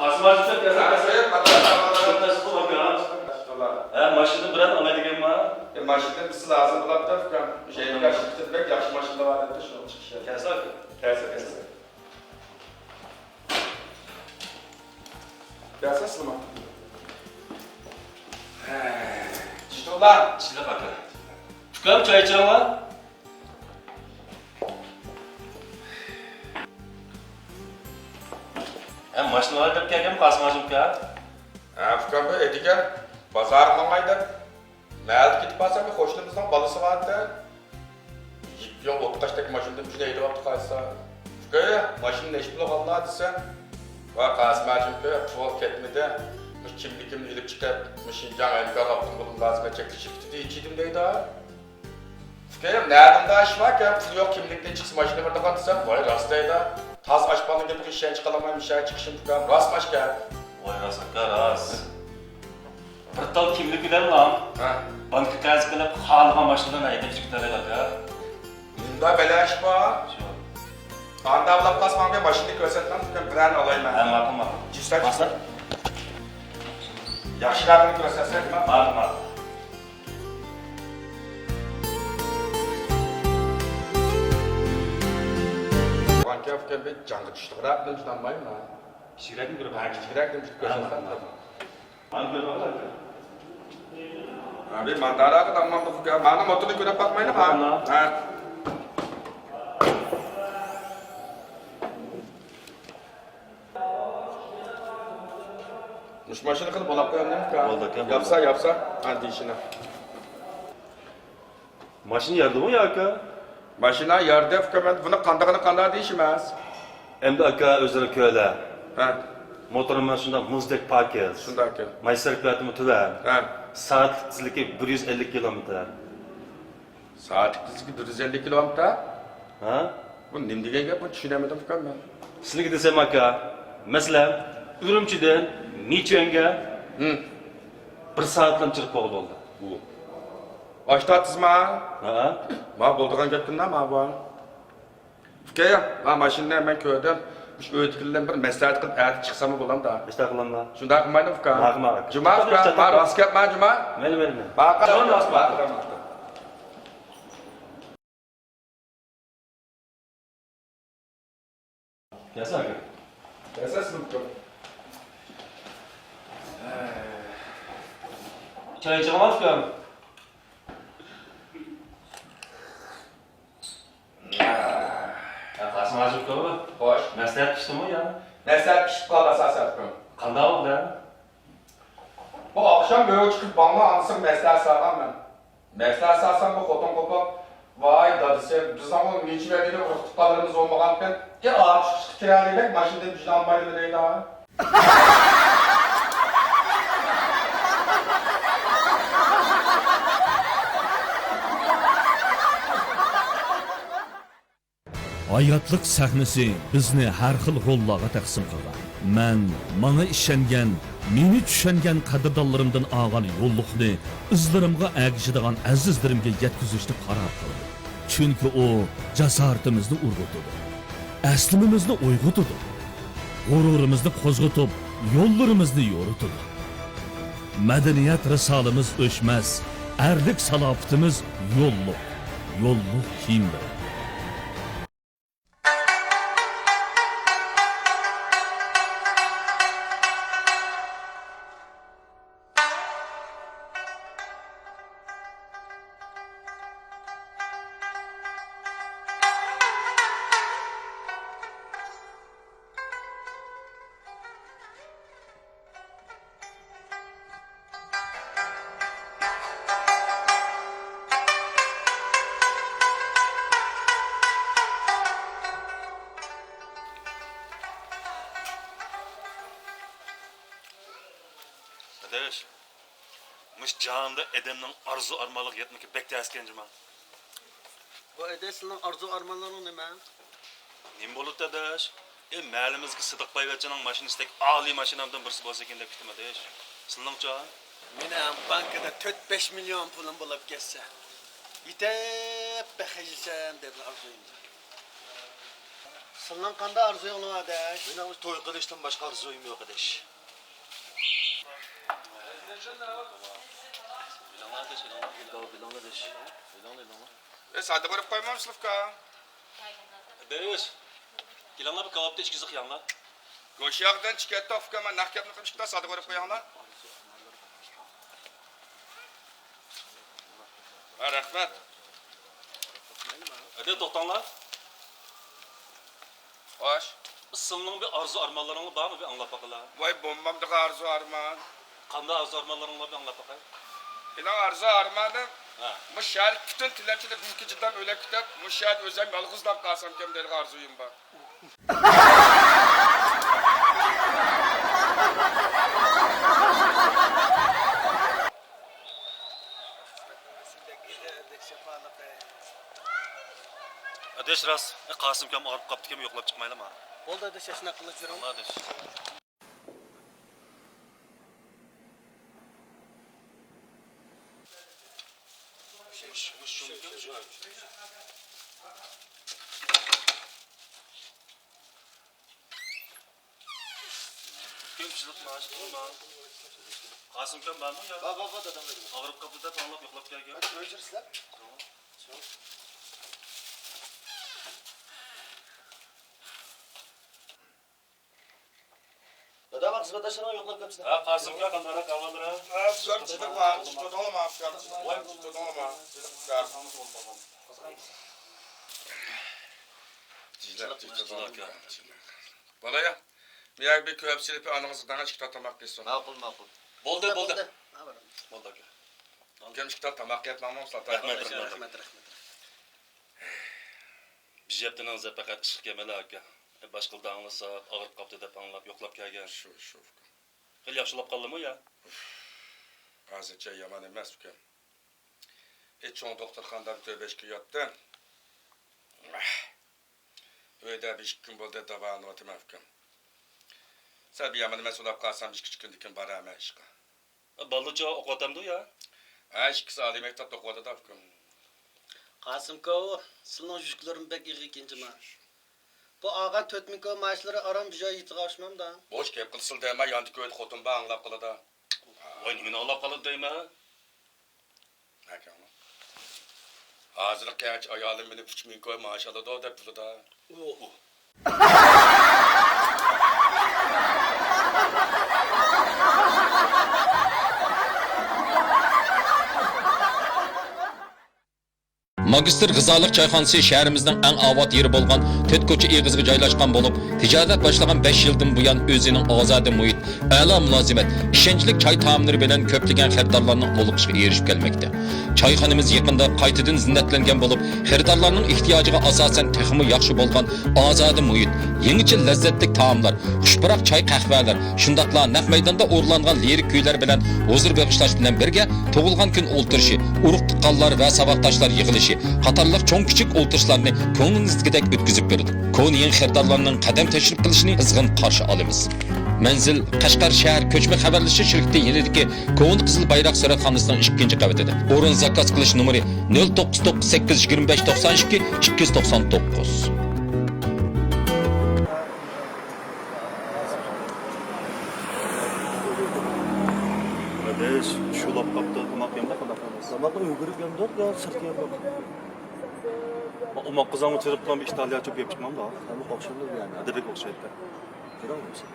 Asmacık ya. Ben söyleyeyim kadar. Nasıl kullanıyor? Maşını bilen alaydıgan mı? Maşında bir lazım bulap da fikram. Şeyler şirketler yaxşı maşında var dedi şu çıkışı. Kelsak. Kelsa. Kelsa sılma. İşte ulan. Çile bakla. Tukam çay içelim mi? Maşını alaydık geldim kasmacım ya. Fikram bu edigen pazar mangayda. Məyəl gidip alsam ki, hoşluğumuzdan balısı vardı. Yok, otkaçtaki maşında bir şeydi vakti kaysa. Fikram maşının eşit buluq Allah desen. Var kasmacım ki, çoğal ketmedi. Kimlikim ilip çıkıp, Şincan Elgar Abdun bulun lazım edecekti şirketi de içiydim deydi ha. Fikram, nereden da iş var ki? Pul yok kimlikten çıksın maşını burada kandısan. Vay rastlaydı. Taz açmanın gibi işe çıkalamayım, işe çıkışım Fikram. Rast maş gel. Vay rasakka rast. Bir tal kimlik bilen lan. Banka kaz kılıp halga maşından aydip çıktılar ya. Bunda böyle iş var. Anda avlap kasmam ve maşını göstermem Fikram bilen alayım ben. Makım. Cisler Baslar. Yaşlarını göstersek mi? Makım. Banka Fikram bir cangı düştü. Bırak ben tutanmayayım mı? Şirekli bir Ben giderek demiş göstersen. Abi mandara kadar amma bu Fikram. Bana motorunu görüp bakmayın ama. Muş maşını kılıp olap koyalım değil mi Fikram? Oldu ki. Yapsa. Hadi işine. Maşın yardı mı ya aka? Maşına yardı Fikram. Bunu kandağını değişmez. Hem de aka özleri köyle. Ha. Motorum şunda muzdek paket. Şundan ki. Mayısar kıyatımı tüven. Ha. Saat hızlıki 150 kilometre. Saat 150 kilometre. Ha? Bu nimdigen gap, bunu düşünemedim Fikram ben. Sizlik desem aka. Mesela Ürümçi'den Niçen'ge bir saatlan çıkıp oldu. Açtı atızma. Ha? Ma bolduğun gaptın ma bu. Fikram, ma maşinni hemen köyden şu ötkülen bir meslahat kılıp erdi çıksam mı bulam da. İşte kılanma. Şunda kılmaydım Fikram. Bakma. Cuma Fikram, ma rast yapma Cuma. Meli. Bak, bak. Gelsin aka. Esas mı Fikram? Çay içelim mi Fikram? Ya Kasım Hacı Fikram mı? Hoş. Mesleğet pişti mi ya? Meslahat pişip kaldı asas Fikram. Kanda oldu ya? Bu akşam böyle çıkıp bana ansın meslahat sağlam ben. Meslahat sağsam bu koton kopa. Vay dadısı, biz ama niçin verdiğini ırktıklarımız olmaganken ya ağaç çıkıştı kiralayarak maşında vicdan bayılı değil ha. Hayatlık səhnəsi bizni hər xil rollara təqsim qılır. Mən mənə işənən, meni düşənən qədrdallarımdan ağan yolluqni izlərimə əgişidigan əzizlərimə yetkizishni qarar qıldım. Çünki o cəsarətimizni urğutudur. Əslimimizni uyğutudur. Qururumuzni qozğutub, yollarımızı yorutudur. Mədəniyyət risalımız öşməz, ərlik salafətimiz yolluq. Yolluq kimdir? Kardeş, mış canında edenin arzu armalık yetmeki bekle eskencima. Bu edesinin arzu armanları ne ben? Nim bolup kardeş? Məlimizki Sıdık Baygatçı'nın maşinistek ağlı maşinamdan birisi bolsa eken de bittim kardeş. Sındım çağın. Mine bankada 4-5 milyon pulum bulup geçse. Yitep bekecilsem dedi arzuyumda. Senin kanda arzuyun var kardeş. Benim toy kılıçtan başka arzuyum yok kardeş. Sade koyup koymam sınıfka. Beş. Gilanlar bir kavapta içki zıkyanlar. Goşyak'tan çikette afka ama nakiyatını kılmıştıktan sade koyup koyanlar. Ha, rahmet. Hadi doktanlar. Hoş. Senin bir arzu armanların var mı bir anlat bakalım. Vay bombamdaki arzu armağan. Kanda arzu armanların var bir anlat bakalım. Benim arzu armağanım. Ha. Bu şehir bütün tilerçiler ülkeciden öyle kitap. Bu şehir özem yalğızdan kalsam kem deli arzuyum ben. Adeş ras. Kasım kam ağrıp kaptı kem yoklap çıkmayla mı? Oldu kardeş yaşına kılıç verin. Adeş. Kimçilik maaş olma. Kasım kam var mı ya? Baba da demedim. Ağrıp kapıda tanlap yoklap gelgen. Öldürürsün. Dada bak sıvadaşlarına yoklap kapsın. Ha Kasım kam kandara kavaldıra. Ha, sen çıtırma, çıtırma afgan. Vay çıtırma. Bana ya. Bir bir köp silip ananızdan çıktı tamak desin. Makul makul. Boldu. Ne var? Boldu. Kem çıktı tamak yapmamam sata. Rahmet. Biz yaptığın fakat ışık yemeli aga. Başka da anlasa ağır kaptı dep anlap yoklap gelgen. Şu. Hel yaxşılap kaldı mı ya? Azıcık yaman emas bu kem. Çoğun doktorxanada tövbeşki yattı. Öyle bir gün boldu davanı otemem kem. Sen bir yaman emas olap kalsam bir küçük gündikin barama işqa. Ballıca okutamdı ya. İkisi Ali Mektep'te okudu da kem. Kasım Kau, senin yüzüklerin pek iyi ikinci ma. Bu ağan tötmiko maaşları aram bir şey yitiğaşmam da. Boş kep kılsıl deme yandı köyde xotun ba anlap kılıda. Vay nimini alap kalıp deyme. Ne kem? Hazırlık kaç ayalım beni 3000 koy maaş aldı da dep da. Magistr G'izalik choyxonasi shahrimizning eng obod yeri bo'lgan To'rtko'cha eg'iziga joylashgan bo'lib, tijorat boshlagan 5 yildan buyon o'zining ozodi muhit, a'lo mulozimat, ishonchli choy taomlari bilan ko'plagan xaridorlarning to'liqishga erishib kelmoqda. Choyxonamiz yaqinda qaytadan zinnatlangan bo'lib, xaridorlarning ehtiyojiga asosan texmi yaxshi bo'lgan ozodi muhit, yangicha lazzatli taomlar, xushbaroq choy qahvalar, shundaqla naq maydonda o'rlangan lirik kuylar bilan huzur bag'ishlash bilan birga tug'ilgan kun o'ltirishi, urug' tuqqanlar va saboqdoshlar yig'ilishi qatorliq cho'ng kichik o'ltirishlarni ko'nglingizdagidek o'tkazib berdi. Ko'niyin xaridorlarning qadam tashrif qilishini qizg'in qarshi olamiz. Manzil Qashqar shahar ko'chma xabarlashish shirkati yilidagi Ko'n Qizil Bayroq suratxonasining 2-qavatida. O'rin zakaz qilish nomeri 09982592 299. Adeş şulap kaptı umak yemde kadar. Zamanla ögürüp yandı ya sırtı yapmak. Umak kızamı çırıp lan bir İtalya çok yapışmam da. Ama okşanır yani. Hadi bek okşaydı. Görüyor musun?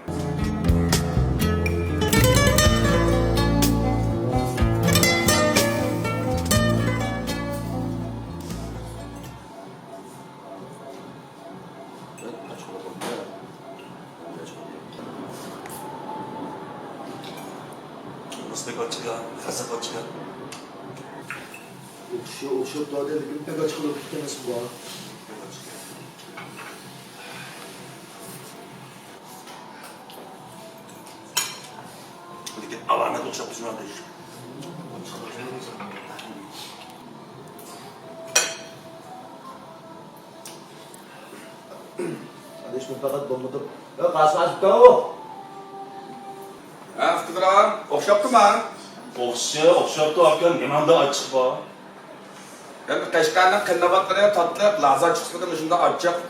Nasıl açık ya? Kasap açık ya. Okşup daha değil. Bir pek açık olur. Bir tanesi bu ha. Hadi git Allah'ına da okşap şunu ateş. Kardeş ben fakat bombadım. Ya kasma Kau. Ha, fıkıdıran, okşaptı mı? Okşap da arkan hemen de açık var. Ben bir Qashqarning qinnabatları tatlı, laza çıksın da şunda açacak.